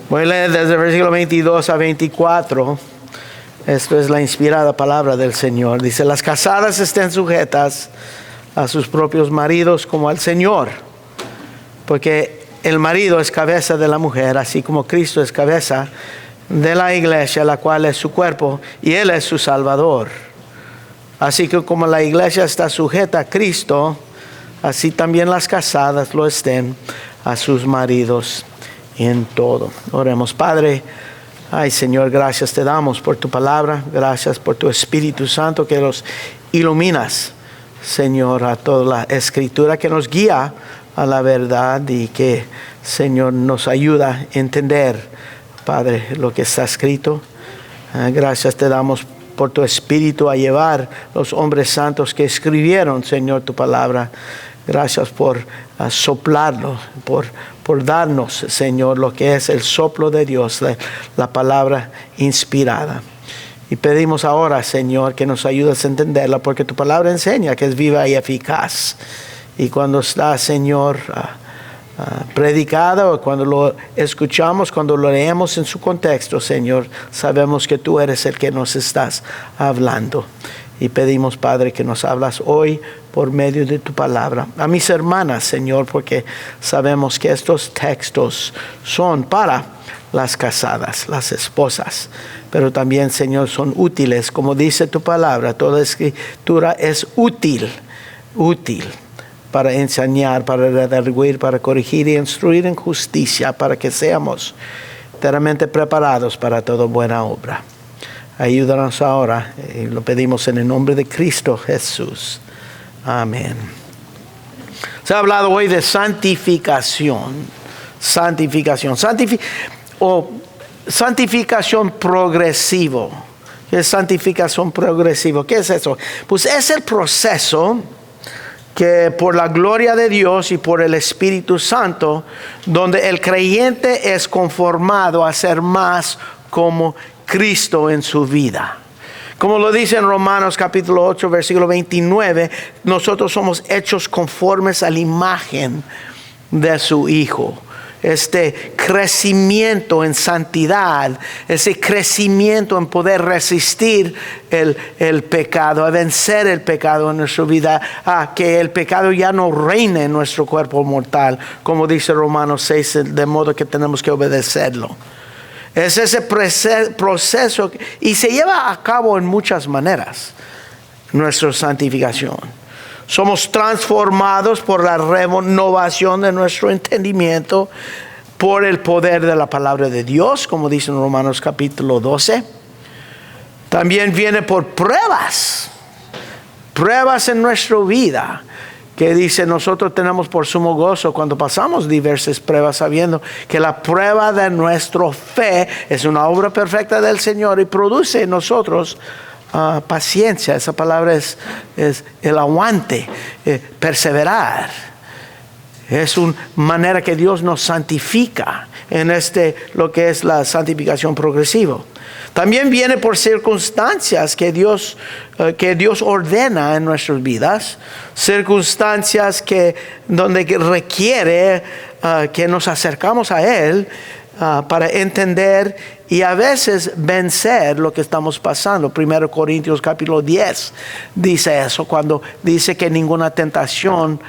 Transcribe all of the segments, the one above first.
Voy a leer desde el versículo 22 a 24. Esto es la inspirada palabra del Señor. Dice: las casadas estén sujetas a sus propios maridos como al Señor, porque el marido es cabeza de la mujer, así como Cristo es cabeza de la iglesia, la cual es su cuerpo, y Él es su Salvador. Así que como la iglesia está sujeta a Cristo, así también las casadas lo estén a sus maridos en todo. Oremos. Padre, ay Señor, gracias te damos por tu palabra, gracias por tu Espíritu Santo que los iluminas, Señor, a toda la Escritura, que nos guía a la verdad y que, Señor, nos ayuda a entender, Padre, lo que está escrito. Gracias te damos por tu Espíritu a llevar los hombres santos que escribieron, Señor, tu palabra. Gracias por soplarlo, por darnos, Señor, lo que es el soplo de Dios, la palabra inspirada. Y pedimos ahora, Señor, que nos ayudes a entenderla, porque tu palabra enseña que es viva y eficaz. Y cuando está, Señor, predicada, o cuando lo escuchamos, cuando lo leemos en su contexto, Señor, sabemos que tú eres el que nos estás hablando. Y pedimos, Padre, que nos hablas hoy por medio de tu palabra. A mis hermanas, Señor, porque sabemos que estos textos son para las casadas, las esposas. Pero también, Señor, son útiles. Como dice tu palabra, toda escritura es útil para enseñar, para redarguir, para corregir y instruir en justicia, para que seamos enteramente preparados para toda buena obra. Ayúdanos ahora, y lo pedimos en el nombre de Cristo Jesús. Amén. Se ha hablado hoy de santificación. Santificación progresivo. ¿Qué es santificación progresivo? ¿Qué es eso? Pues es el proceso que por la gloria de Dios y por el Espíritu Santo, donde el creyente es conformado a ser más como Cristo en su vida. Como lo dice en Romanos capítulo 8, versículo 29, nosotros somos hechos conformes a la imagen de su Hijo. Este crecimiento en santidad, ese crecimiento en poder resistir el pecado, a vencer el pecado en nuestra vida, a que el pecado ya no reine en nuestro cuerpo mortal, como dice Romanos 6, de modo que tenemos que obedecerlo. Es ese proceso y se lleva a cabo en muchas maneras, nuestra santificación. Somos transformados por la renovación de nuestro entendimiento, por el poder de la palabra de Dios, como dice en Romanos capítulo 12. También viene por pruebas en nuestra vida, que dice: nosotros tenemos por sumo gozo cuando pasamos diversas pruebas, sabiendo que la prueba de nuestra fe es una obra perfecta del Señor y produce en nosotros paciencia. Esa palabra es el aguante, perseverar. Es una manera que Dios nos santifica en lo que es la santificación progresiva. También viene por circunstancias que Dios ordena en nuestras vidas, circunstancias donde requiere que nos acercamos a Él para entender y a veces vencer lo que estamos pasando. 1 Corintios capítulo 10 dice eso, cuando dice que ninguna tentación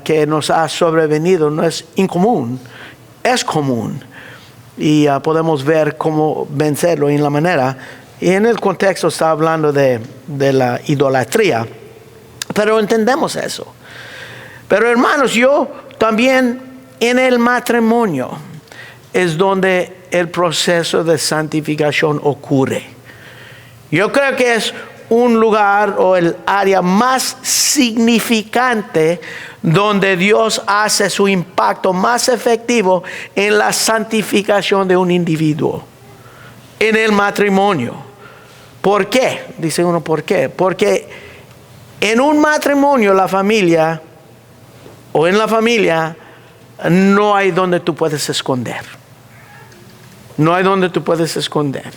que nos ha sobrevenido no es incomún, es común. Y podemos ver cómo vencerlo en la manera. Y en el contexto está hablando de la idolatría. Pero entendemos eso. Pero hermanos, yo también en el matrimonio es donde el proceso de santificación ocurre. Yo creo que es un lugar o el área más significante donde Dios hace su impacto más efectivo en la santificación de un individuo, en el matrimonio. ¿Por qué? Dice uno, ¿por qué? Porque en un matrimonio, la familia no hay donde tú puedes esconder. No hay donde tú puedes esconder.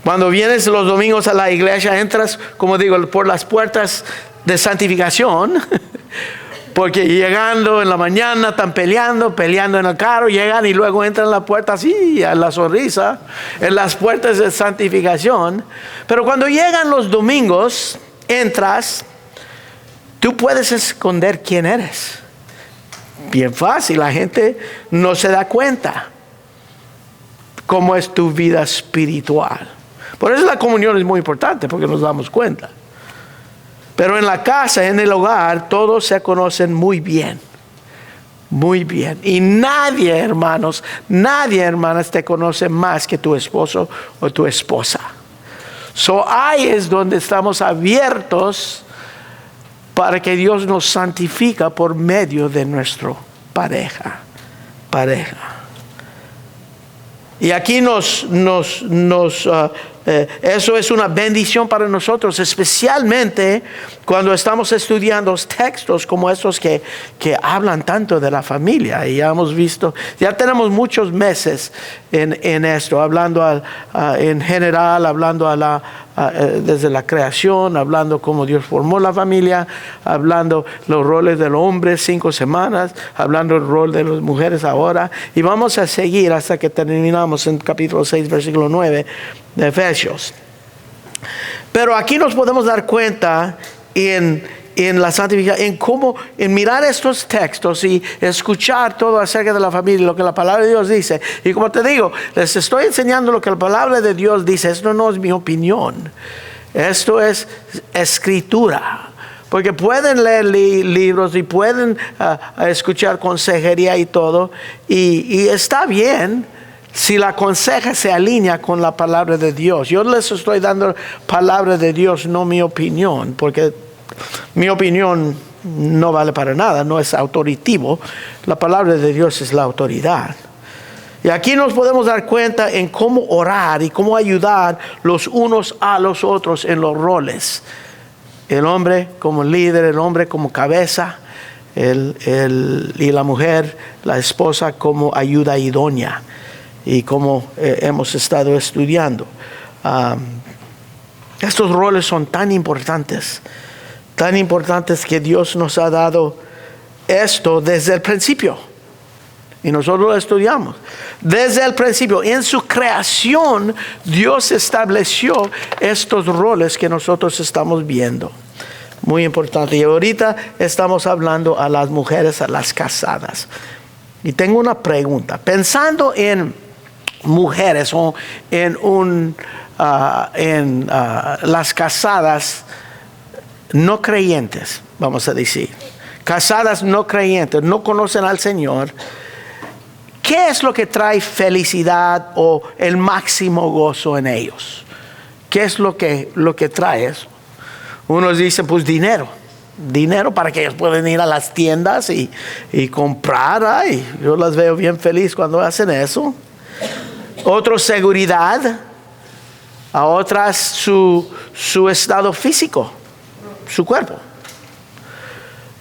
Cuando vienes los domingos a la iglesia, entras, como digo, por las puertas de santificación, Porque llegando en la mañana están peleando en el carro, llegan y luego entran en la puerta así, a la sonrisa, en las puertas de santificación. Pero cuando llegan los domingos, entras, tú puedes esconder quién eres. Bien fácil, la gente no se da cuenta cómo es tu vida espiritual. Por eso la comunión es muy importante, porque nos damos cuenta. Pero en la casa, en el hogar, todos se conocen muy bien. Muy bien. Y nadie, hermanos, nadie, hermanas, te conoce más que tu esposo o tu esposa. Ahí es donde estamos abiertos para que Dios nos santifica por medio de nuestra pareja. Y aquí eso es una bendición para nosotros, especialmente cuando estamos estudiando textos como estos que hablan tanto de la familia. Y ya hemos visto, ya tenemos muchos meses en esto, hablando en general, hablando desde la creación, hablando cómo Dios formó la familia, hablando los roles del hombre 5 semanas, hablando el rol de las mujeres ahora. Y vamos a seguir hasta que terminamos en capítulo 6, versículo 9 de Efesios. Pero aquí nos podemos dar cuenta en la santificación, en mirar estos textos y escuchar todo acerca de la familia, lo que la palabra de Dios dice. Y como te digo, les estoy enseñando lo que la palabra de Dios dice. Esto no es mi opinión, esto es escritura. Porque pueden leer libros y pueden escuchar consejería y todo, y está bien si la conseja se alinea con la palabra de Dios. Yo les estoy dando palabra de Dios, no mi opinión, porque mi opinión no vale para nada, no es autoritivo. La palabra de Dios es la autoridad. Y aquí nos podemos dar cuenta en cómo orar y cómo ayudar los unos a los otros en los roles. El hombre como líder, el hombre como cabeza, y la mujer, la esposa, como ayuda idónea. Y como hemos estado estudiando, estos roles son tan importantes que Dios nos ha dado esto desde el principio. Y nosotros lo estudiamos. Desde el principio, en su creación, Dios estableció estos roles que nosotros estamos viendo. Muy importante. Y ahorita estamos hablando a las mujeres, a las casadas. Y tengo una pregunta. Pensando en mujeres o en las casadas no creyentes, vamos a decir, casadas no creyentes, no conocen al Señor, ¿qué es lo que trae felicidad o el máximo gozo en ellos? ¿Qué es lo que trae eso? Unos dicen, pues dinero para que ellos puedan ir a las tiendas y comprar. Ay, yo las veo bien feliz cuando hacen eso. Otros seguridad, a otras su estado físico, su cuerpo.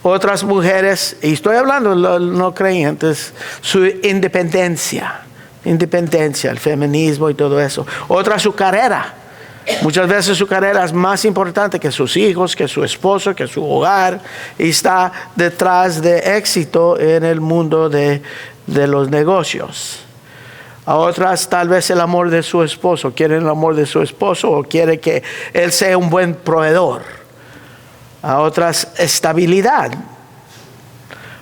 Otras mujeres, y estoy hablando de los no creyentes, su independencia, el feminismo y todo eso. Otras su carrera. Muchas veces su carrera es más importante que sus hijos, que su esposo, que su hogar, y está detrás de éxito en el mundo de los negocios. A otras tal vez el amor de su esposo, quieren el amor de su esposo o quiere que él sea un buen proveedor. A otras estabilidad.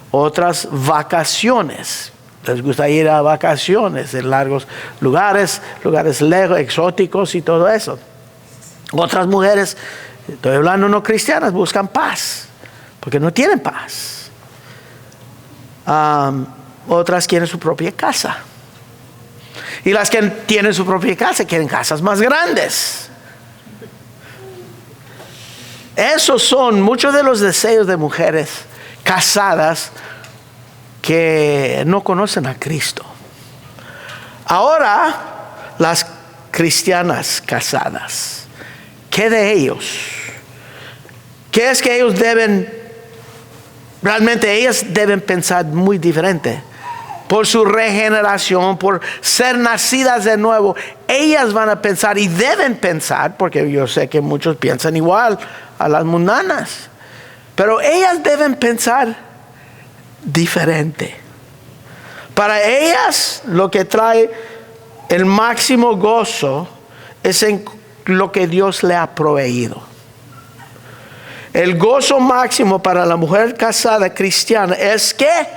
Otras vacaciones. Les gusta ir a vacaciones en largos lugares lejos, exóticos y todo eso. Otras mujeres, estoy hablando no cristianas, buscan paz, porque no tienen paz. Otras quieren su propia casa. Y las que tienen su propia casa quieren casas más grandes. Esos son muchos de los deseos de mujeres casadas que no conocen a Cristo. Ahora, las cristianas casadas, ¿qué de ellos? ¿Qué es que ellos realmente ellas deben pensar muy diferente? Por su regeneración, por ser nacidas de nuevo, ellas van a pensar y deben pensar, porque yo sé que muchos piensan igual a las mundanas, pero ellas deben pensar diferente. Para ellas lo que trae el máximo gozo es en lo que Dios le ha proveído. El gozo máximo para la mujer casada cristiana es que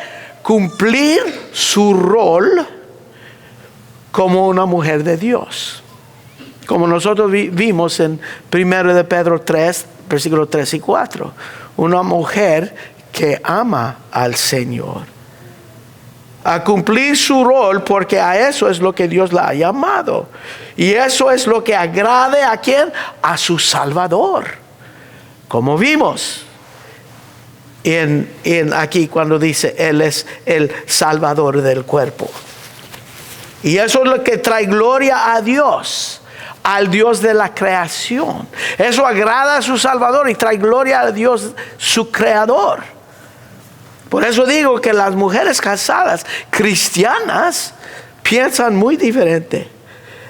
cumplir su rol como una mujer de Dios. Como nosotros vimos en 1 de Pedro 3, versículos 3 y 4. Una mujer que ama al Señor. A cumplir su rol, porque a eso es lo que Dios la ha llamado. Y eso es lo que agrade a ¿quién? A su Salvador. Como vimos en aquí cuando dice Él es el Salvador del cuerpo. Y eso es lo que trae gloria a Dios, al Dios de la creación. Eso agrada a su Salvador y trae gloria a Dios, su Creador. Por eso digo que las mujeres casadas cristianas piensan muy diferente.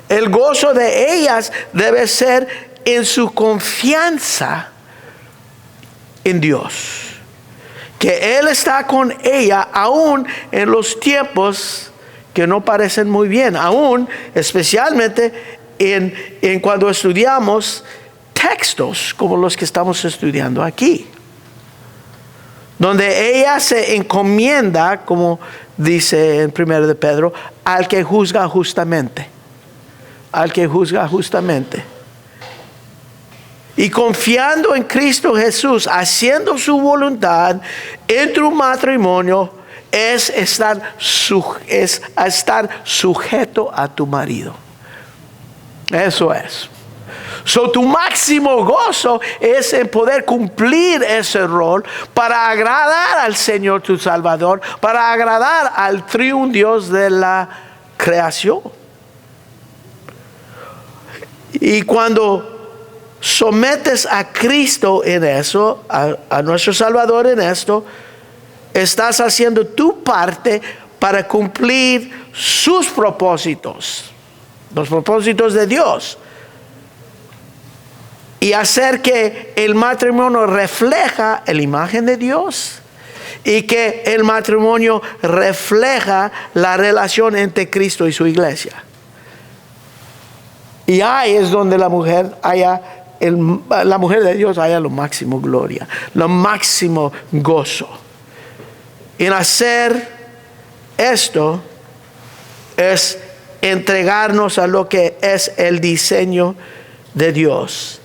El gozo de ellas debe ser en su confianza en Dios. Que Él está con ella aún en los tiempos que no parecen muy bien. Aún especialmente en cuando estudiamos textos como los que estamos estudiando aquí. Donde ella se encomienda, como dice en 1 de Pedro, al que juzga justamente. Al que juzga justamente. Y confiando en Cristo Jesús, haciendo su voluntad en tu matrimonio, es estar sujeto a tu marido. Eso es. So, tu máximo gozo es en poder cumplir ese rol para agradar al Señor tu Salvador, para agradar al triun Dios de la creación. Y cuando sometes a Cristo en eso, a nuestro Salvador en esto, estás haciendo tu parte para cumplir sus propósitos, los propósitos de Dios. Y hacer que el matrimonio refleja la imagen de Dios y que el matrimonio refleja la relación entre Cristo y su iglesia. Y ahí es donde la mujer de Dios haya lo máximo gloria, lo máximo gozo. En hacer esto es entregarnos a lo que es el diseño de Dios.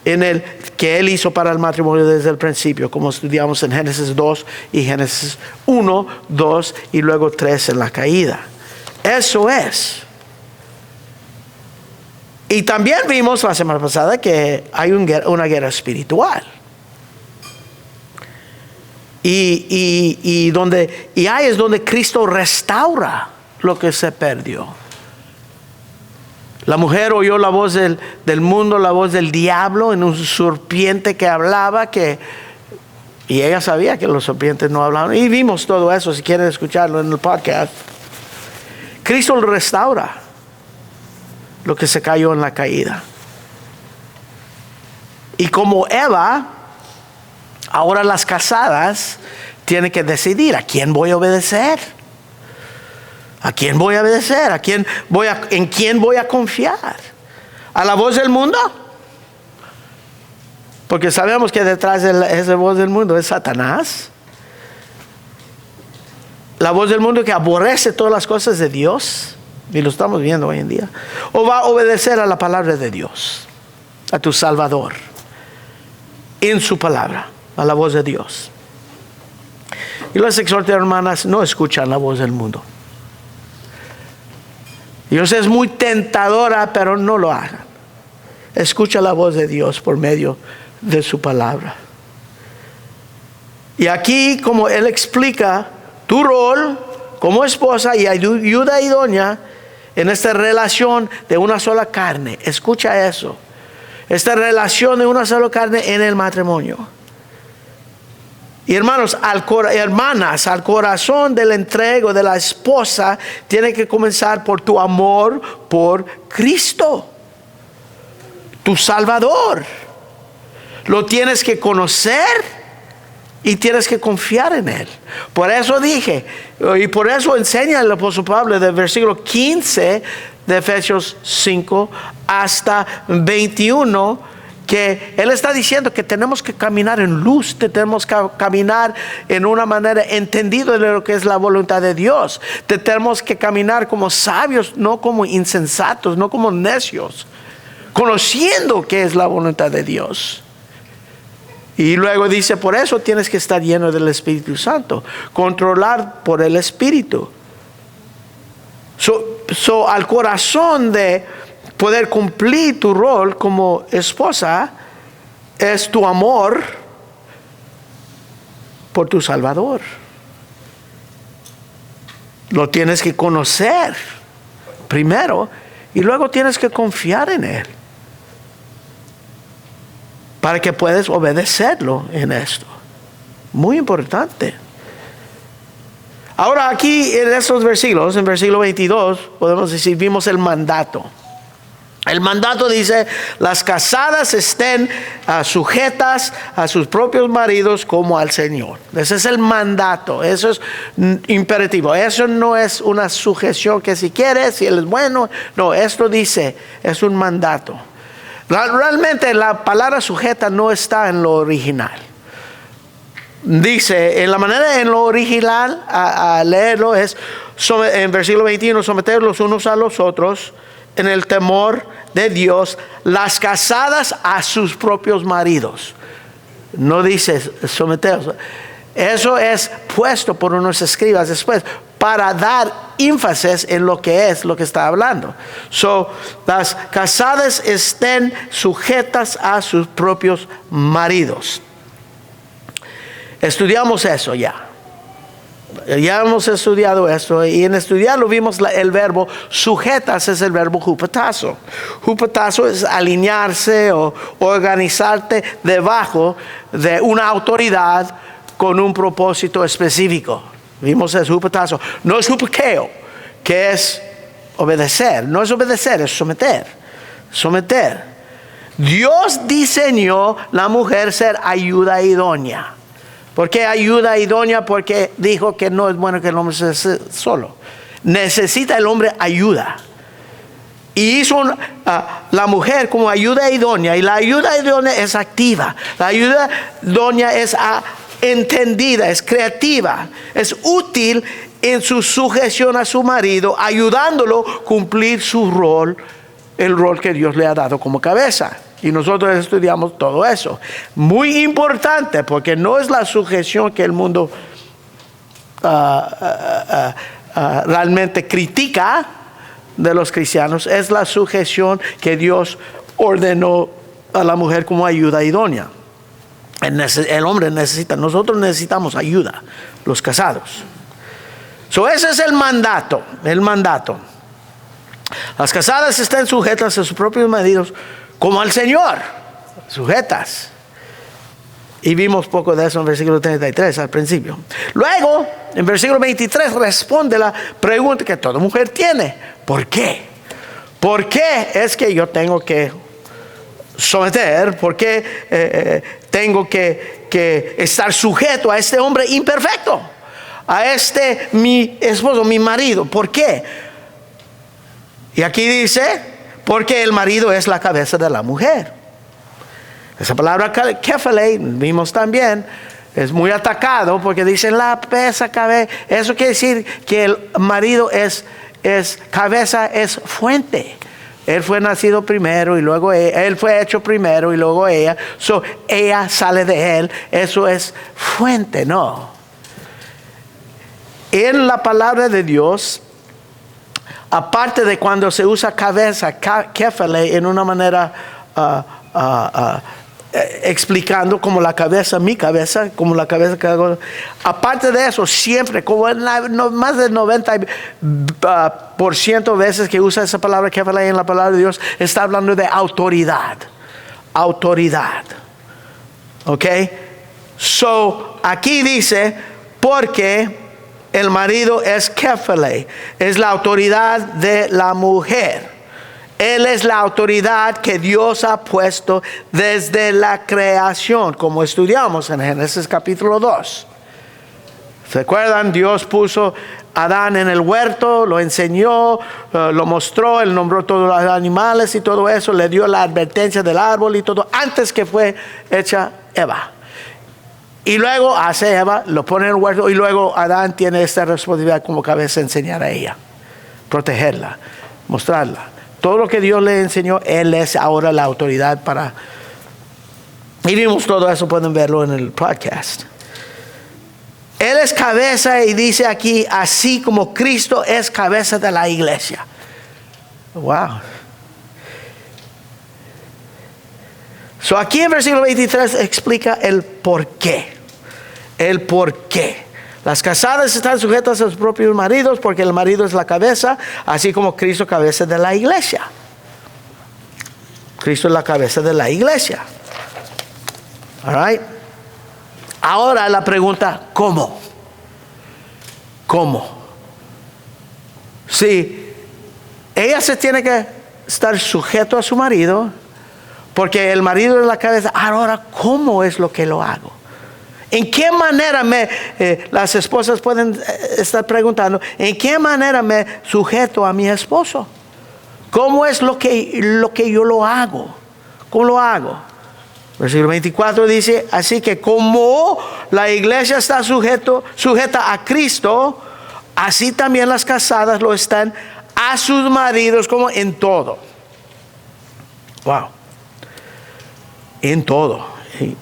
En el que Él hizo para el matrimonio desde el principio, como estudiamos en Génesis 2 y Génesis 1, 2 y luego 3 en la caída. Eso es. Y también vimos la semana pasada que hay una guerra espiritual. Y ahí es donde Cristo restaura lo que se perdió. La mujer oyó la voz del mundo, la voz del diablo en un serpiente que hablaba, y ella sabía que los serpientes no hablaban. Y vimos todo eso, si quieren escucharlo en el podcast. Cristo lo restaura, lo que se cayó en la caída. Y como Eva, ahora las casadas tienen que decidir a quién voy a obedecer. ¿A quién voy a obedecer? ¿En quién voy a confiar? ¿A la voz del mundo? Porque sabemos que detrás de esa voz del mundo es Satanás. La voz del mundo que aborrece todas las cosas de Dios. Y lo estamos viendo hoy en día. ¿O va a obedecer a la palabra de Dios? A tu Salvador. En su palabra. A la voz de Dios. Y las exhorto, hermanas, no escuchan la voz del mundo. Dios es muy tentadora, pero no lo hagan. Escucha la voz de Dios por medio de su palabra. Y aquí, como Él explica tu rol como esposa y ayuda idónea en esta relación de una sola carne. Escucha eso. Esta relación de una sola carne en el matrimonio. Y hermanos, hermanas, al corazón del entrego de la esposa tiene que comenzar por tu amor por Cristo, tu Salvador. Lo tienes que conocer Y tienes que confiar en Él. Por eso dije, y por eso enseña el apóstol Pablo del versículo 15 de Efesios 5 hasta 21, que Él está diciendo que tenemos que caminar en luz, tenemos que caminar en una manera entendida de lo que es la voluntad de Dios. Tenemos que caminar como sabios, no como insensatos, no como necios, conociendo qué es la voluntad de Dios. Y luego dice, por eso tienes que estar lleno del Espíritu Santo, controlar por el Espíritu. Al corazón de poder cumplir tu rol como esposa es tu amor por tu Salvador. Lo tienes que conocer primero y luego tienes que confiar en Él, para que puedas obedecerlo en esto. Muy importante. Ahora aquí en estos versículos, en versículo 22, podemos decir, vimos el mandato. El mandato dice, las casadas estén sujetas a sus propios maridos como al Señor. Ese es el mandato, eso es imperativo. Eso no es una sujeción que si quieres, si Él es bueno. No, esto dice, es un mandato. Realmente la palabra sujeta no está en lo original. Dice, en la manera en lo original a leerlo es, en versículo 21, someter los unos a los otros en el temor de Dios, las casadas a sus propios maridos. No dice someteros. Eso es puesto por unos escribas después para dar énfasis en lo que está hablando. Las casadas estén sujetas a sus propios maridos. Estudiamos eso ya. Ya hemos estudiado esto, y en estudiarlo vimos el verbo sujetas es el verbo hupatazo. Hupatazo es alinearse o organizarte debajo de una autoridad con un propósito específico. Vimos el hupatazo. No es hupaqueo, que es obedecer. No es obedecer, es someter. Someter. Dios diseñó la mujer ser ayuda idónea. ¿Por qué ayuda idónea? Porque dijo que no es bueno que el hombre esté solo. Necesita el hombre ayuda. Y hizo la mujer como ayuda idónea. Y la ayuda idónea es activa. La ayuda idónea es entendida, es creativa. Es útil en su sujeción a su marido, ayudándolo a cumplir su rol, el rol que Dios le ha dado como cabeza. Y nosotros estudiamos todo eso. Muy importante, porque no es la sujeción que el mundo realmente critica de los cristianos. Es la sujeción que Dios ordenó a la mujer como ayuda idónea. El hombre necesita, nosotros necesitamos ayuda, los casados. Ese es el mandato. El mandato. Las casadas están sujetas a sus propios maridos como al Señor, sujetas. Y vimos poco de eso en versículo 33 al principio. Luego, en versículo 23 responde la pregunta que toda mujer tiene. ¿Por qué? ¿Por qué es que yo tengo que someter? ¿Por qué tengo que estar sujeto a este hombre imperfecto? A mi esposo, mi marido. ¿Por qué? Y aquí dice, porque el marido es la cabeza de la mujer. Esa palabra kephale, vimos también, es muy atacado porque dicen la cabeza. Eso quiere decir que el marido es cabeza, es fuente. Él fue nacido primero y luego él fue hecho primero y luego ella. Ella sale de él. Eso es fuente, no. En la palabra de Dios, aparte de cuando se usa cabeza, kephale, en una manera explicando como la cabeza, mi cabeza, como la cabeza que hago. Aparte de eso, siempre, como más del 90% veces que usa esa palabra kephale en la palabra de Dios, está hablando de autoridad. Autoridad. ¿Ok? Aquí dice, porque el marido es kephale, es la autoridad de la mujer. Él es la autoridad que Dios ha puesto desde la creación, como estudiamos en Génesis capítulo 2. ¿Se acuerdan? Dios puso a Adán en el huerto, lo enseñó, lo mostró, él nombró todos los animales y todo eso, le dio la advertencia del árbol y todo, antes que fue hecha Eva. Y luego hace Eva, lo pone en el huerto, y luego Adán tiene esta responsabilidad como cabeza, enseñar a ella, protegerla, mostrarla. Todo lo que Dios le enseñó, Él es ahora la autoridad para... Y vimos todo eso, pueden verlo en el podcast. Él es cabeza y dice aquí, así como Cristo es cabeza de la iglesia. Wow. So aquí en versículo 23 explica el por qué. El por qué. Las casadas están sujetas a sus propios maridos porque el marido es la cabeza, así como Cristo cabeza de la iglesia. Cristo es la cabeza de la iglesia. All right. Ahora la pregunta, ¿cómo? ¿Cómo? Si ella se tiene que estar sujeto a su marido, porque el marido es la cabeza, ahora, ¿cómo es lo que lo hago? ¿En qué manera las esposas pueden estar preguntando, ¿en qué manera me sujeto a mi esposo? ¿Cómo es lo que yo lo hago? ¿Cómo lo hago? Versículo 24 dice, así que como la iglesia está sujeta a Cristo, así también las casadas lo están a sus maridos como en todo. Wow. En todo.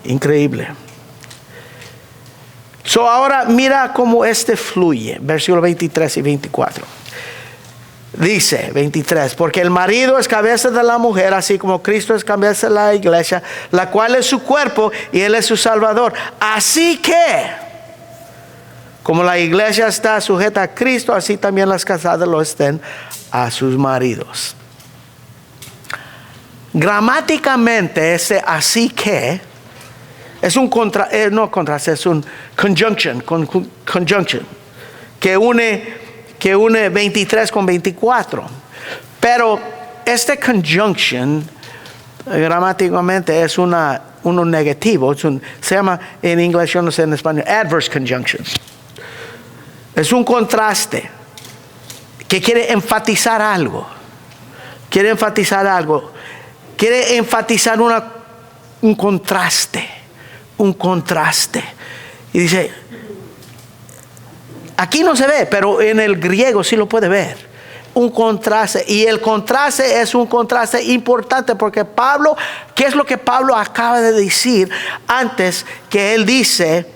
Increíble. So ahora mira cómo fluye. Versículo 23 y 24. Dice 23, porque el marido es cabeza de la mujer, así como Cristo es cabeza de la iglesia, la cual es su cuerpo y Él es su Salvador. Así que, como la iglesia está sujeta a Cristo, así también las casadas lo estén a sus maridos. Gramáticamente, así que es un es un conjunction que une 23 con 24. Pero conjunction gramáticamente es uno negativo. Se llama en inglés, yo no sé en español, adverse conjunction. Es un contraste que quiere enfatizar algo. Quiere enfatizar un contraste. Un contraste. Y dice, aquí no se ve, pero en el griego sí lo puede ver. Un contraste. Y el contraste es un contraste importante porque Pablo, ¿qué es lo que Pablo acaba de decir antes que él dice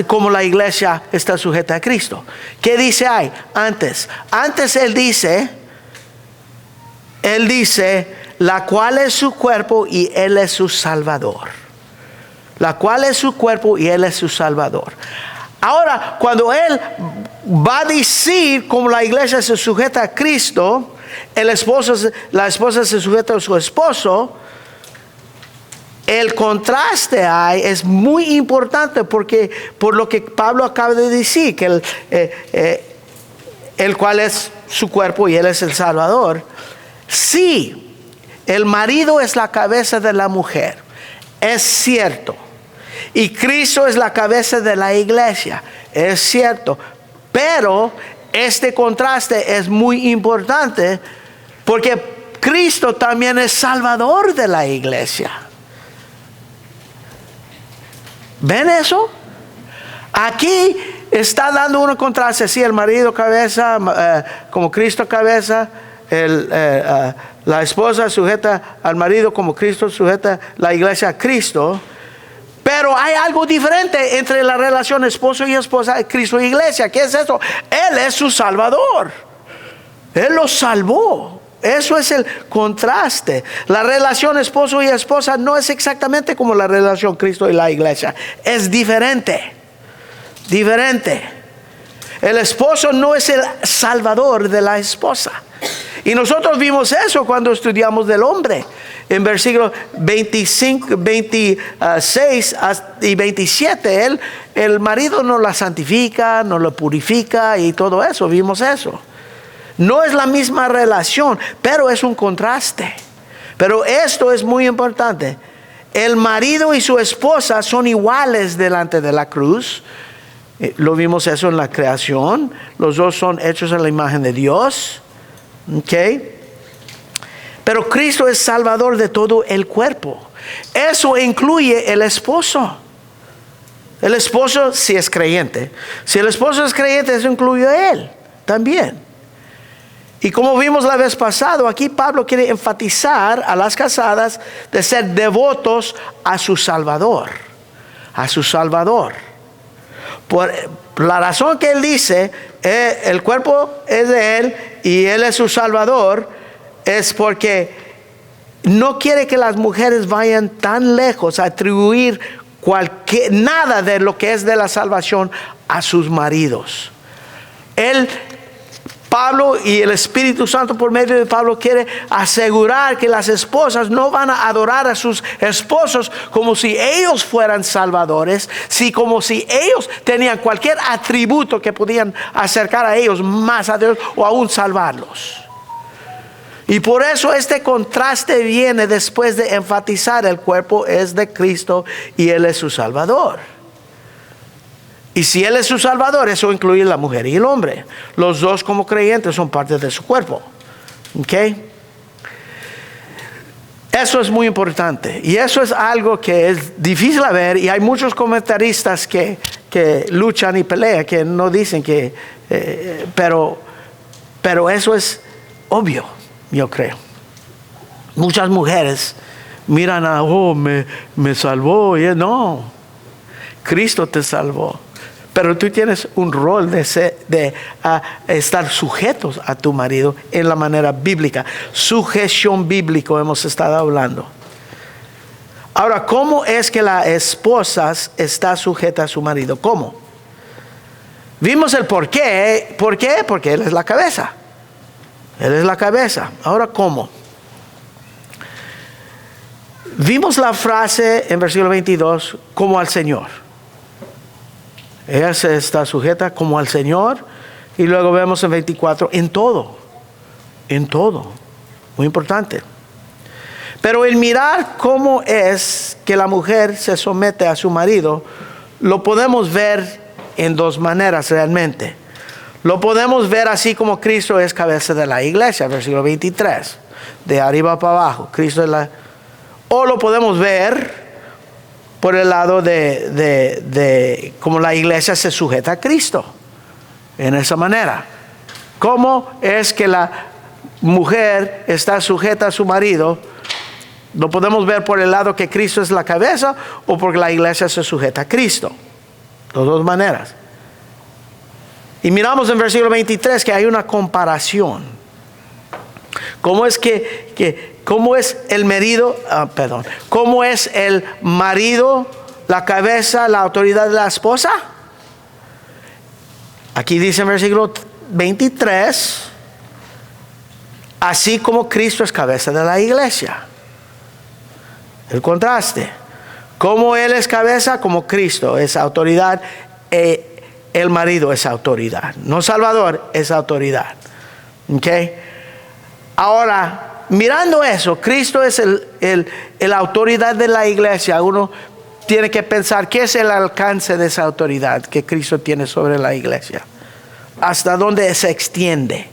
como la iglesia está sujeta a Cristo? ¿Qué dice ahí? Antes él dice, la cual es su cuerpo y Él es su Salvador. La cual es su cuerpo y Él es su Salvador. Ahora, cuando Él va a decir como la iglesia se sujeta a Cristo, la esposa se sujeta a su esposo, el contraste ahí es muy importante porque por lo que Pablo acaba de decir, que el cual es su cuerpo y Él es el Salvador. Sí, el marido es la cabeza de la mujer, es cierto. Y Cristo es la cabeza de la iglesia, es cierto. Pero este contraste es muy importante porque Cristo también es Salvador de la iglesia. ¿Ven eso? Aquí está dando un contraste. Sí, el marido cabeza, como Cristo cabeza. La esposa sujeta al marido como Cristo sujeta la iglesia a Cristo. Pero hay algo diferente entre la relación esposo y esposa, Cristo y iglesia. ¿Qué es eso? Él es su Salvador. Él los salvó. Eso es el contraste. La relación esposo y esposa no es exactamente como la relación Cristo y la iglesia. Es diferente. Diferente. El esposo no es el salvador de la esposa. Y nosotros vimos eso cuando estudiamos del hombre. En versículos 25, 26 y 27, el marido no la santifica, no la purifica y todo eso, vimos eso. No es la misma relación, pero es un contraste. Pero esto es muy importante. El marido y su esposa son iguales delante de la cruz. Lo vimos eso en la creación. Los dos son hechos a la imagen de Dios. ¿Okay? Pero Cristo es Salvador de todo el cuerpo. Eso incluye el esposo. El esposo si es creyente. Si el esposo es creyente, eso incluye a él también. Y como vimos la vez pasada, aquí Pablo quiere enfatizar a las casadas de ser devotos a su Salvador. A su Salvador. Por la razón que él dice, el cuerpo es de él y él es su Salvador, es porque no quiere que las mujeres vayan tan lejos a atribuir nada de lo que es de la salvación a sus maridos. Pablo y el Espíritu Santo por medio de Pablo quiere asegurar que las esposas no van a adorar a sus esposos como si ellos fueran salvadores, como si ellos tenían cualquier atributo que podían acercar a ellos más a Dios o aún salvarlos. Y por eso este contraste viene después de enfatizar el cuerpo es de Cristo y Él es su Salvador. Y si Él es su Salvador, eso incluye la mujer y el hombre. Los dos como creyentes son parte de su cuerpo. ¿Ok? Eso es muy importante. Y eso es algo que es difícil a ver. Y hay muchos comentaristas que luchan y pelean, que no dicen que... pero eso es obvio, yo creo. Muchas mujeres miran me salvó. Y no, Cristo te salvó. Pero tú tienes un rol de estar sujetos a tu marido en la manera bíblica. Sujeción bíblica hemos estado hablando. Ahora, ¿cómo es que la esposa está sujeta a su marido? ¿Cómo? Vimos el por qué. ¿Por qué? Porque Él es la cabeza. Él es la cabeza. Ahora, ¿cómo? Vimos la frase en versículo 22, como al Señor. Ella se está sujeta como al Señor. Y luego vemos en 24, en todo. En todo. Muy importante. Pero el mirar cómo es que la mujer se somete a su marido, lo podemos ver en dos maneras realmente. Lo podemos ver así como Cristo es cabeza de la iglesia, versículo 23. De arriba para abajo. Cristo es la... O lo podemos ver por el lado de cómo la iglesia se sujeta a Cristo. En esa manera. ¿Cómo es que la mujer está sujeta a su marido? Lo podemos ver por el lado que Cristo es la cabeza o porque la iglesia se sujeta a Cristo. De dos maneras. Y miramos en versículo 23 que hay una comparación. ¿Cómo es cómo es el marido, cómo es el marido, la cabeza, la autoridad de la esposa? Aquí dice en versículo 23, así como Cristo es cabeza de la iglesia. El contraste. Como Él es cabeza, como Cristo es autoridad, el marido es autoridad. No Salvador, es autoridad. ¿Ok? Ahora, mirando eso, Cristo es la autoridad de la iglesia. Uno tiene que pensar qué es el alcance de esa autoridad que Cristo tiene sobre la iglesia. ¿Hasta dónde se extiende?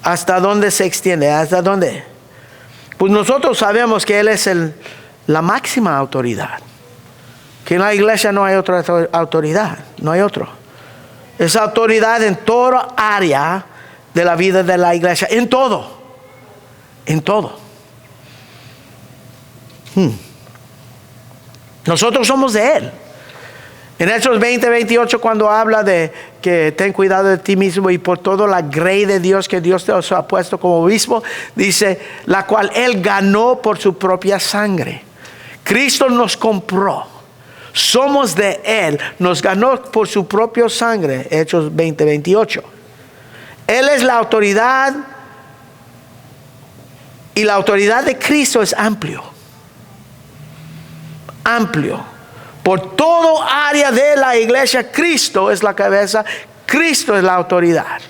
¿Hasta dónde se extiende? ¿Hasta dónde? Pues nosotros sabemos que Él es la máxima autoridad. Que en la iglesia no hay otra autoridad. No hay otro. Es autoridad en toda área de la vida de la iglesia. En todo. En todo. Nosotros somos de Él. En Hechos 20:28, cuando habla de que ten cuidado de ti mismo y por toda la grey de Dios que Dios te ha puesto como obispo, dice, la cual Él ganó por su propia sangre. Cristo nos compró. Somos de Él. Nos ganó por su propia sangre. Hechos 20:28. Él es la autoridad. Y la autoridad de Cristo es amplio. Amplio. Por todo área de la iglesia, Cristo es la cabeza. Cristo es la autoridad.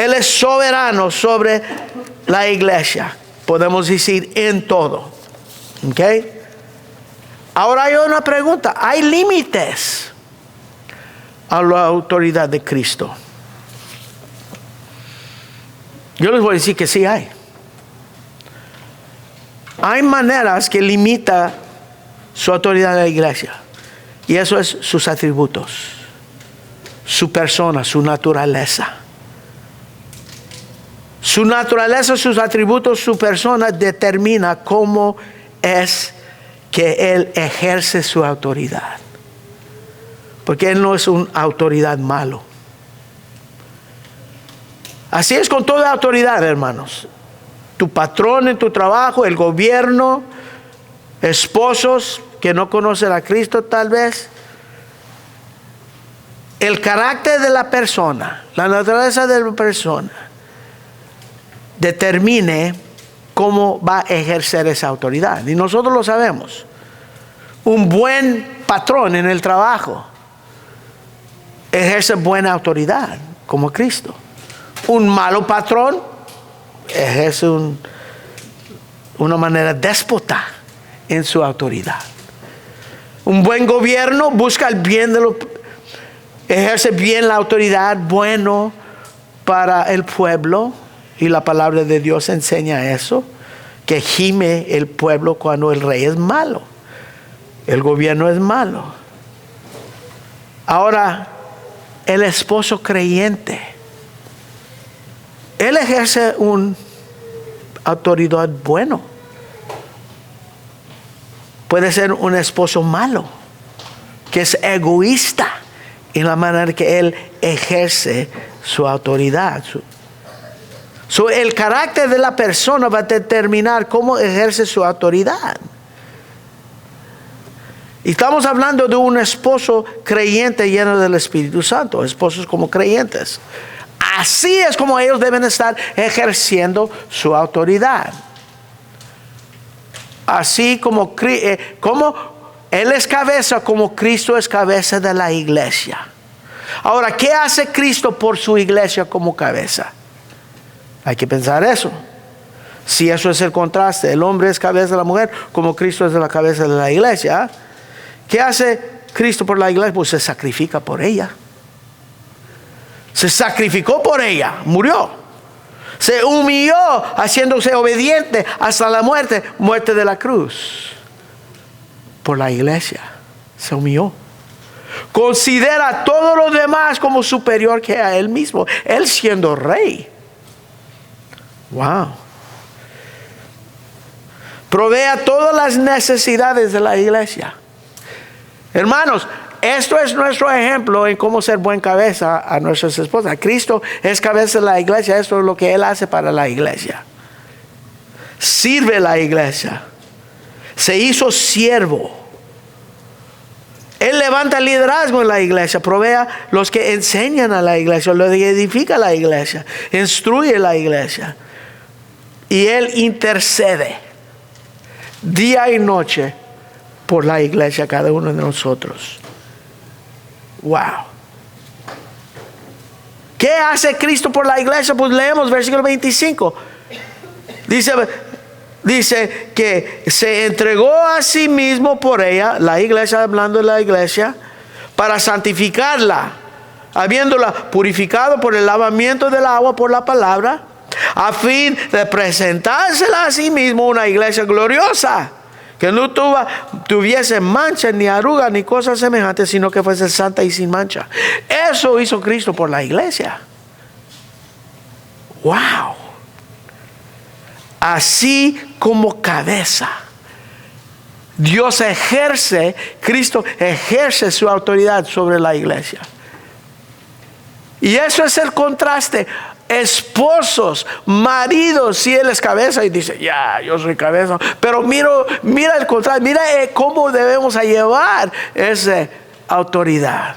Él es soberano sobre la iglesia. Podemos decir en todo. ¿Ok? Ahora hay una pregunta. ¿Hay límites a la autoridad de Cristo? Yo les voy a decir que sí hay. Hay maneras que limita su autoridad en la iglesia. Y eso es sus atributos, su persona, su naturaleza. Su naturaleza, sus atributos, su persona determina cómo es que Él ejerce su autoridad. Porque Él no es una autoridad malo. Así es con toda autoridad, hermanos. Tu patrón en tu trabajo, el gobierno, esposos que no conocen a Cristo tal vez. El carácter de la persona, la naturaleza de la persona, determine cómo va a ejercer esa autoridad. Y nosotros lo sabemos. Un buen patrón en el trabajo ejerce buena autoridad, como Cristo. Un malo patrón ejerce una manera déspota en su autoridad. Un buen gobierno busca el bien ejerce bien la autoridad, bueno para el pueblo. Y la palabra de Dios enseña eso, que gime el pueblo cuando el rey es malo. El gobierno es malo. Ahora, el esposo creyente, él ejerce una autoridad bueno. Puede ser un esposo malo, que es egoísta en la manera que él ejerce su autoridad. El carácter de la persona va a determinar cómo ejerce su autoridad. Y estamos hablando de un esposo creyente lleno del Espíritu Santo, esposos como creyentes. Así es como ellos deben estar ejerciendo su autoridad. Así como Él es cabeza, como Cristo es cabeza de la iglesia. Ahora, ¿qué hace Cristo por su iglesia como cabeza? Hay que pensar eso. Si eso es el contraste, el hombre es cabeza de la mujer, como Cristo es la cabeza de la iglesia. ¿Qué hace Cristo por la iglesia? Pues se sacrifica por ella. Se sacrificó por ella, murió. Se humilló, haciéndose obediente hasta la muerte de la cruz. Por la iglesia, se humilló. Considera todo lo demás como superior que a Él mismo. Él siendo rey. Wow. Provea todas las necesidades de la iglesia. Hermanos, esto es nuestro ejemplo en cómo ser buen cabeza a nuestras esposas. Cristo es cabeza de la iglesia. Esto es lo que Él hace para la iglesia. Sirve la iglesia. Se hizo siervo. Él levanta el liderazgo en la iglesia. Provea los que enseñan a la iglesia. Los que edifica la iglesia. Instruye la iglesia. Y Él intercede día y noche por la iglesia, cada uno de nosotros. Wow. ¿Qué hace Cristo por la iglesia? Pues leemos versículo 25. Dice que se entregó a sí mismo por ella, la iglesia, hablando de la iglesia, para santificarla, habiéndola purificado por el lavamiento del agua por la palabra, a fin de presentársela a sí mismo una iglesia gloriosa, que no tuviese mancha, ni arruga, ni cosas semejantes, sino que fuese santa y sin mancha. Eso hizo Cristo por la iglesia. Wow. Así como cabeza, Cristo ejerce su autoridad sobre la iglesia. Y eso es el contraste. Esposos, maridos, si Él es cabeza y dice, ya, yo soy cabeza. Pero mira el contraste, mira cómo debemos llevar esa autoridad.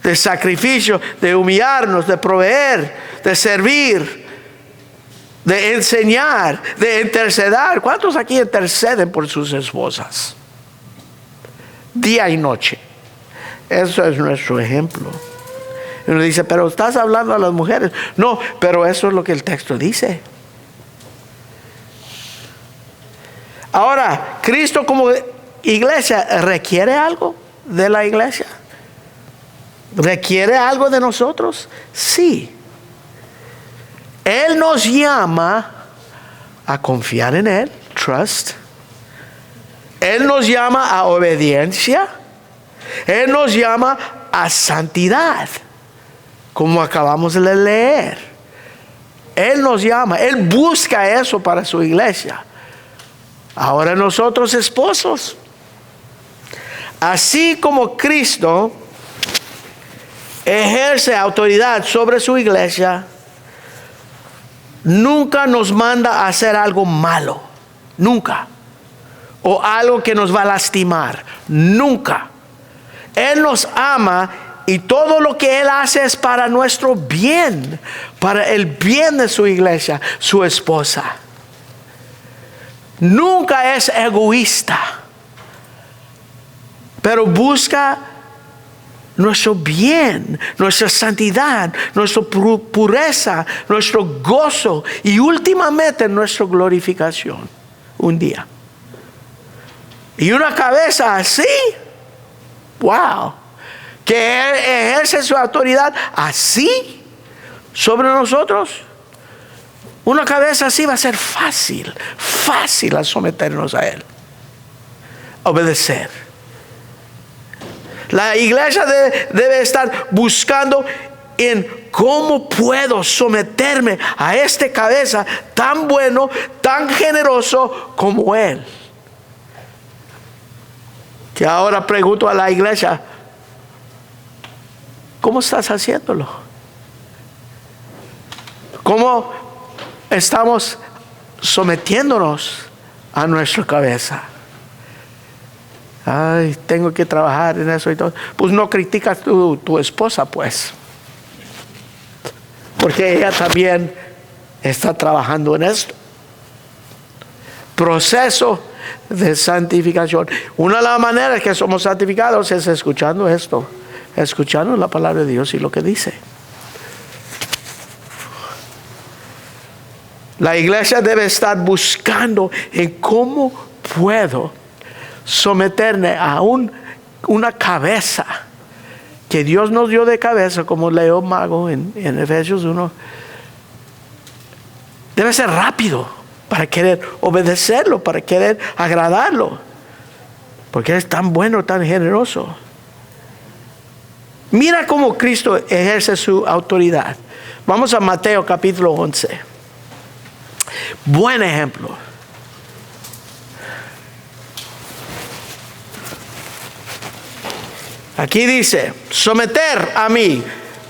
De sacrificio, de humillarnos, de proveer, de servir, de enseñar, de interceder. ¿Cuántos aquí interceden por sus esposas? Día y noche. Eso es nuestro ejemplo. Y uno dice, pero estás hablando a las mujeres. No, pero eso es lo que el texto dice. Ahora, Cristo como iglesia requiere algo de la iglesia. ¿Requiere algo de nosotros? Sí. Él nos llama a confiar en Él, trust. Él nos llama a obediencia. Él nos llama a santidad, como acabamos de leer. Él nos llama, Él busca eso para su iglesia. Ahora nosotros esposos, así como Cristo ejerce autoridad sobre su iglesia, nunca nos manda a hacer algo malo, nunca, o algo que nos va a lastimar, nunca. Él nos ama y todo lo que Él hace es para nuestro bien, para el bien de su iglesia, su esposa. Nunca es egoísta, pero busca nuestro bien, nuestra santidad, nuestra pureza, nuestro gozo y últimamente nuestra glorificación un día. Y una cabeza así, wow, que ejerce su autoridad así sobre nosotros. Una cabeza así va a ser fácil a someternos a Él, obedecer. La iglesia debe estar buscando en cómo puedo someterme a este cabeza tan bueno, tan generoso como Él. Que ahora pregunto a la iglesia, ¿cómo estás haciéndolo? ¿Cómo estamos sometiéndonos a nuestra cabeza? Ay, tengo que trabajar en eso y todo. Pues no criticas tu esposa, pues. Porque ella también está trabajando en esto. Proceso de santificación. Una de las maneras que somos santificados es escuchando esto. Escuchando la palabra de Dios y lo que dice. La iglesia debe estar buscando en cómo puedo someterme a una cabeza que Dios nos dio de cabeza, como leo Mago en Efesios 1. Debe ser rápido para querer obedecerlo, para querer agradarlo, porque es tan bueno, tan generoso. Mira cómo Cristo ejerce su autoridad. Vamos a Mateo capítulo 11. Buen ejemplo. Aquí dice, someter a mí,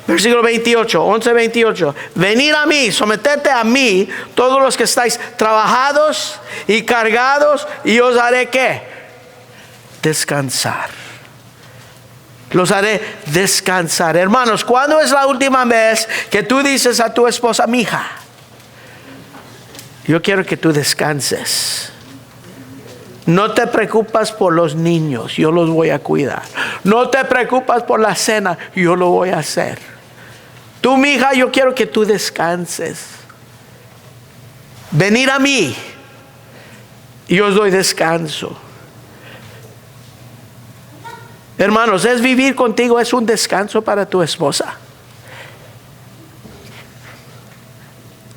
versículo 28, 11:28. Venid a mí, sometete a mí, todos los que estáis trabajados y cargados, y os haré ¿qué? Descansar. Los haré descansar. Hermanos, ¿cuándo es la última vez que tú dices a tu esposa, mija, yo quiero que tú descanses? No te preocupas por los niños, yo los voy a cuidar. No te preocupas por la cena, yo lo voy a hacer. Tú, mija, yo quiero que tú descanses. Venid a mí y os doy descanso. Hermanos, ¿es vivir contigo es un descanso para tu esposa?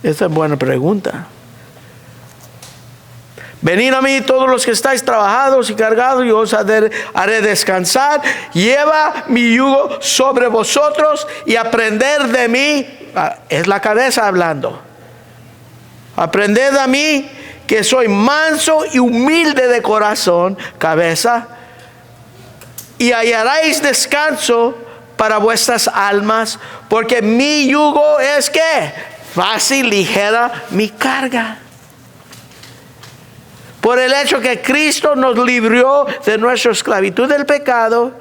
Esa es buena pregunta. Venid a mí todos los que estáis trabajados y cargados, y os haré descansar. Lleva mi yugo sobre vosotros y aprended de mí. Es la cabeza hablando. Aprended de mí, que soy manso y humilde de corazón, cabeza, y hallaréis descanso para vuestras almas, porque mi yugo es ¿qué? Fácil, ligera mi carga. Por el hecho que Cristo nos libró de nuestra esclavitud del pecado,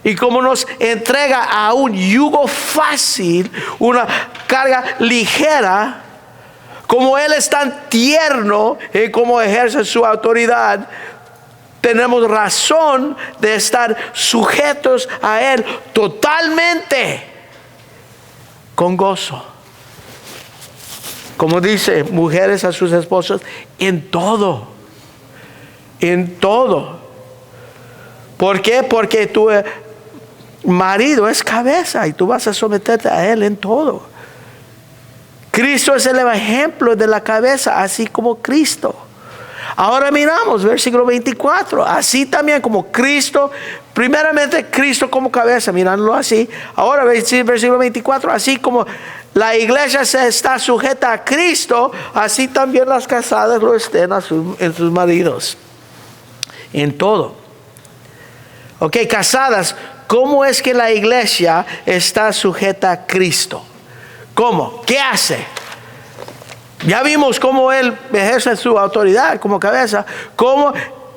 y como nos entrega a un yugo fácil, una carga ligera, como Él es tan tierno y como ejerce su autoridad, tenemos razón de estar sujetos a Él totalmente. con gozo. Como dice, mujeres a sus esposos en todo. En todo. ¿Por qué? Porque tu marido es cabeza y tú vas a someterte a él en todo. Cristo es el ejemplo de la cabeza, así como Cristo. Ahora miramos, versículo 24. Así también como Cristo, primeramente Cristo como cabeza, mirándolo así. Ahora versículo 24, así como la iglesia se está sujeta a Cristo, así también las casadas lo estén en sus maridos. En todo. Ok, casadas, ¿cómo es que la iglesia está sujeta a Cristo? ¿Cómo? ¿Qué hace? Ya vimos cómo Él ejerce su autoridad como cabeza. ¿Cómo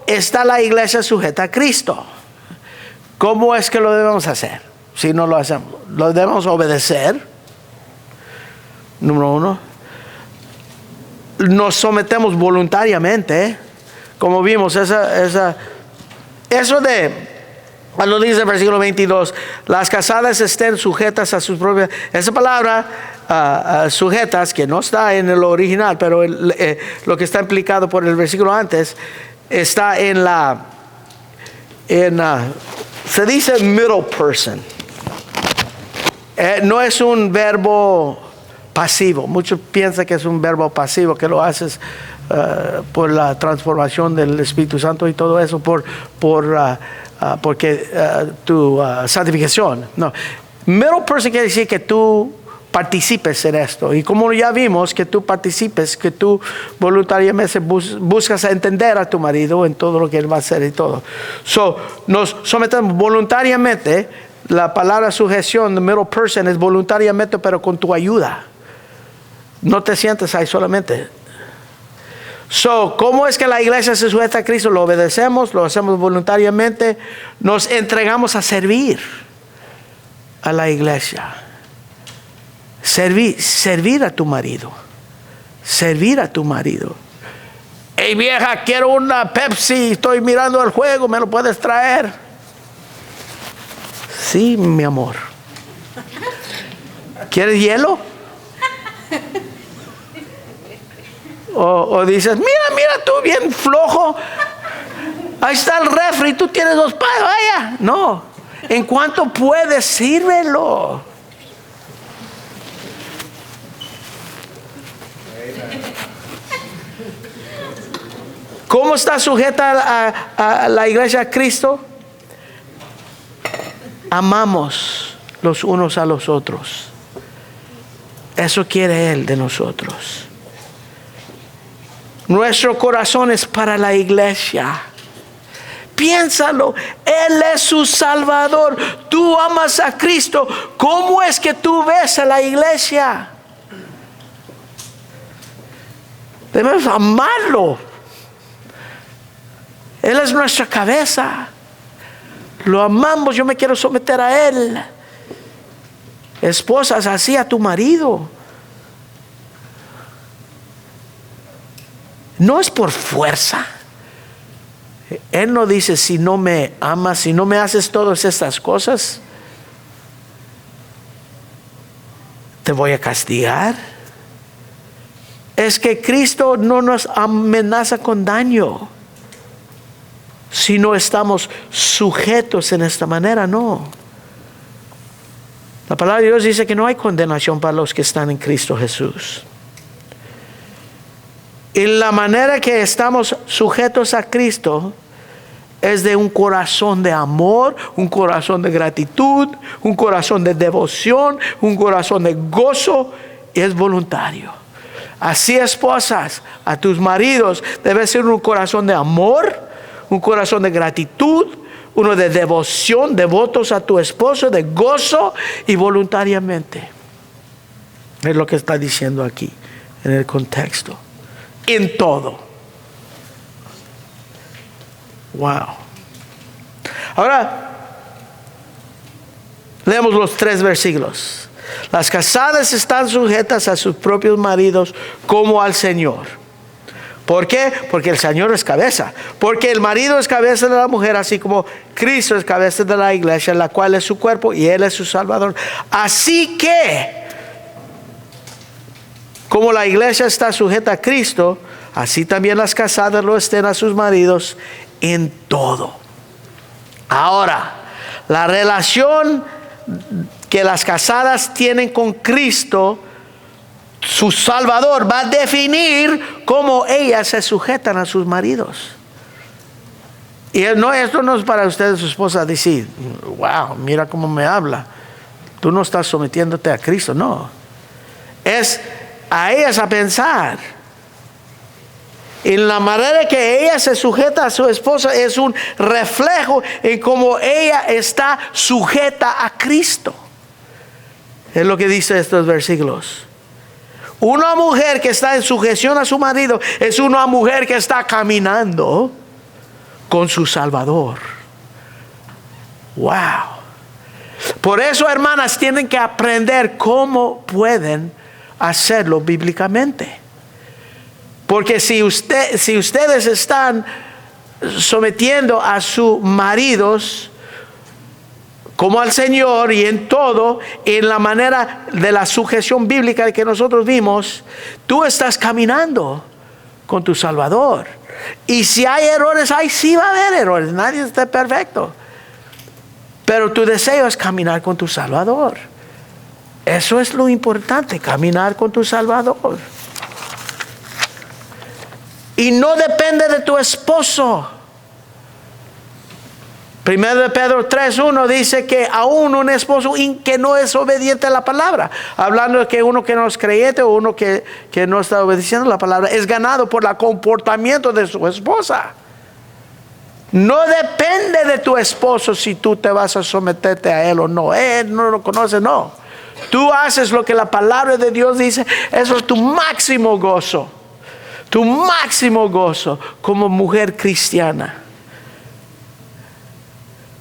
está la iglesia sujeta a Cristo? ¿Cómo es que lo debemos hacer? Si no lo hacemos, lo debemos obedecer. Número uno. Nos sometemos voluntariamente. Como vimos, eso de... Cuando dice el versículo 22, las casadas estén sujetas a sus propias... Esa palabra, sujetas, que no está en el original, pero lo que está implicado por el versículo antes, está se dice middle person. No es un verbo pasivo. Muchos piensan que es un verbo pasivo, que lo haces por la transformación del Espíritu Santo y todo eso, porque tu santificación. No, middle person quiere decir que tú participes en esto. Y como ya vimos, que tú participes, que tú voluntariamente buscas a entender a tu marido en todo lo que él va a hacer y todo. Nos sometemos voluntariamente. La palabra sujeción de middle person es voluntariamente, pero con tu ayuda. No te sientes ahí solamente. ¿Cómo es que la iglesia se sujeta a Cristo? Lo obedecemos, lo hacemos voluntariamente, nos entregamos a servir a la iglesia. Servir a tu marido. Servir a tu marido. Hey vieja, quiero una Pepsi, estoy mirando el juego, ¿me lo puedes traer? Sí, mi amor. ¿Quieres hielo? O dices, mira tú bien flojo, ahí está el refri, tú tienes 2 panes, vaya. No, en cuanto puedes, sírvelo. ¿Cómo está sujeta a la iglesia a Cristo? Amamos los unos a los otros. Eso quiere Él de nosotros. Nuestro corazón es para la iglesia. Piénsalo, Él es su Salvador. Tú amas a Cristo. ¿Cómo es que tú ves a la iglesia? Debemos amarlo. Él es nuestra cabeza. Lo amamos, yo me quiero someter a Él. Esposas, así a tu marido. No es por fuerza. Él no dice, si no me amas, si no me haces todas estas cosas, te voy a castigar. Es que Cristo no nos amenaza con daño si no estamos sujetos en esta manera, no. La palabra de Dios dice que no hay condenación para los que están en Cristo Jesús. Y la manera que estamos sujetos a Cristo es de un corazón de amor, un corazón de gratitud, un corazón de devoción, un corazón de gozo, y es voluntario. Así, esposas, a tus maridos debe ser un corazón de amor, un corazón de gratitud, uno de devoción, devotos a tu esposo, de gozo y voluntariamente. Es lo que está diciendo aquí en el contexto. En todo. Wow. Ahora, leemos los 3 versículos. Las casadas están sujetas a sus propios maridos como al Señor. ¿Por qué? Porque el Señor es cabeza. Porque el marido es cabeza de la mujer, así como Cristo es cabeza de la iglesia, la cual es su cuerpo y Él es su Salvador. Así que Como la iglesia está sujeta a Cristo, así también las casadas lo estén a sus maridos en todo. Ahora, la relación que las casadas tienen con Cristo, su Salvador, va a definir cómo ellas se sujetan a sus maridos. Y esto no es para ustedes, su esposa, decir, wow, mira cómo me habla. Tú no estás sometiéndote a Cristo, no. Es a ellas a pensar. En la manera que ella se sujeta a su esposa es un reflejo en cómo ella está sujeta a Cristo. Es lo que dice estos versículos. Una mujer que está en sujeción a su marido es una mujer que está caminando con su Salvador. Wow. Por eso, hermanas, tienen que aprender cómo pueden hacerlo bíblicamente. Porque si ustedes están sometiendo a sus maridos como al Señor y en todo, en la manera de la sujeción bíblica que nosotros vimos, tú estás caminando con tu Salvador. Y si hay errores, ahí sí va a haber errores. Nadie está perfecto. Pero tu deseo es caminar con tu Salvador. Eso es lo importante, caminar con tu Salvador. Y no depende de tu esposo. 1 Pedro 3:1 dice que aún un esposo que no es obediente a la palabra, hablando de que uno que no es creyente o uno que no está obedeciendo la palabra, es ganado por el comportamiento de su esposa. No depende de tu esposo si tú te vas a someterte a él o no. Él no lo conoce, no. Tú haces lo que la palabra de Dios dice. Eso es tu máximo gozo. Tu máximo gozo como mujer cristiana.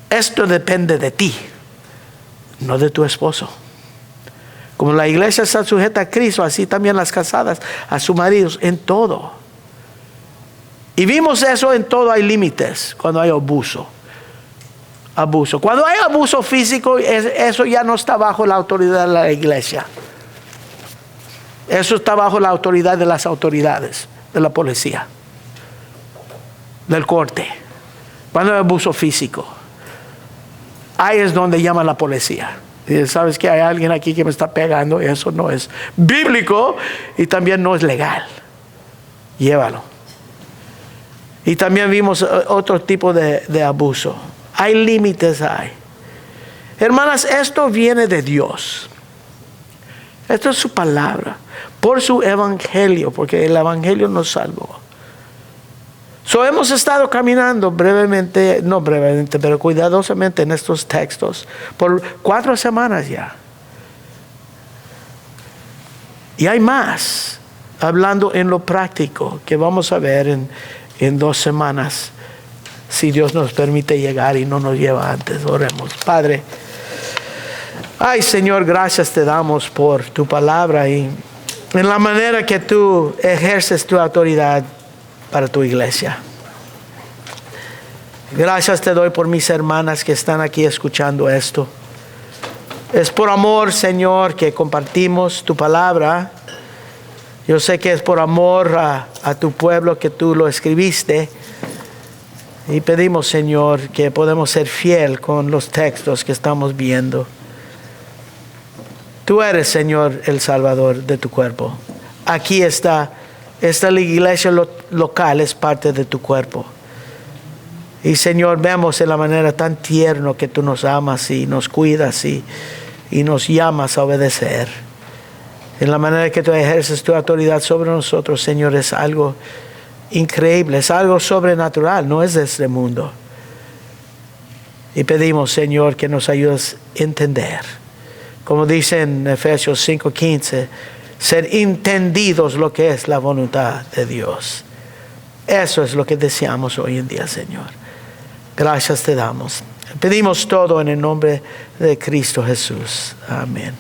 Esto depende de ti, no de tu esposo. Como la iglesia está sujeta a Cristo, así también las casadas a sus maridos en todo. Y vimos eso en todo. Hay límites cuando hay abuso. Cuando hay abuso físico, eso ya no está bajo la autoridad de la iglesia. Eso está bajo la autoridad de las autoridades, de la policía, del corte. Cuando hay abuso físico, ahí es donde llama la policía. Y sabes que hay alguien aquí que me está pegando, y eso no es bíblico y también no es legal. Llévalo. Y también vimos otro tipo de abuso. Hay límites, hay. Hermanas, esto viene de Dios. Esto es su palabra. Por su evangelio, porque el evangelio nos salvó. Hemos estado caminando pero cuidadosamente en estos textos por 4 semanas ya. Y hay más, hablando en lo práctico, que vamos a ver en 2 semanas, si Dios nos permite llegar y no nos lleva antes. Oremos. Padre, ay Señor, gracias te damos por tu palabra y en la manera que tú ejerces tu autoridad para tu iglesia. Gracias te doy por mis hermanas que están aquí escuchando esto. Es por amor, Señor, que compartimos tu palabra. Yo sé que es por amor a tu pueblo que tú lo escribiste. Y pedimos, Señor, que podamos ser fiel con los textos que estamos viendo. Tú eres, Señor, el Salvador de tu cuerpo. Aquí esta iglesia local es parte de tu cuerpo. Y Señor, vemos en la manera tan tierna que tú nos amas y nos cuidas y nos llamas a obedecer. En la manera que tú ejerces tu autoridad sobre nosotros, Señor, es algo increíble, es algo sobrenatural, no es de este mundo. Y pedimos, Señor, que nos ayudes a entender. Como dice en Efesios 5:15, ser entendidos lo que es la voluntad de Dios. Eso es lo que deseamos hoy en día, Señor. Gracias te damos. Pedimos todo en el nombre de Cristo Jesús. Amén.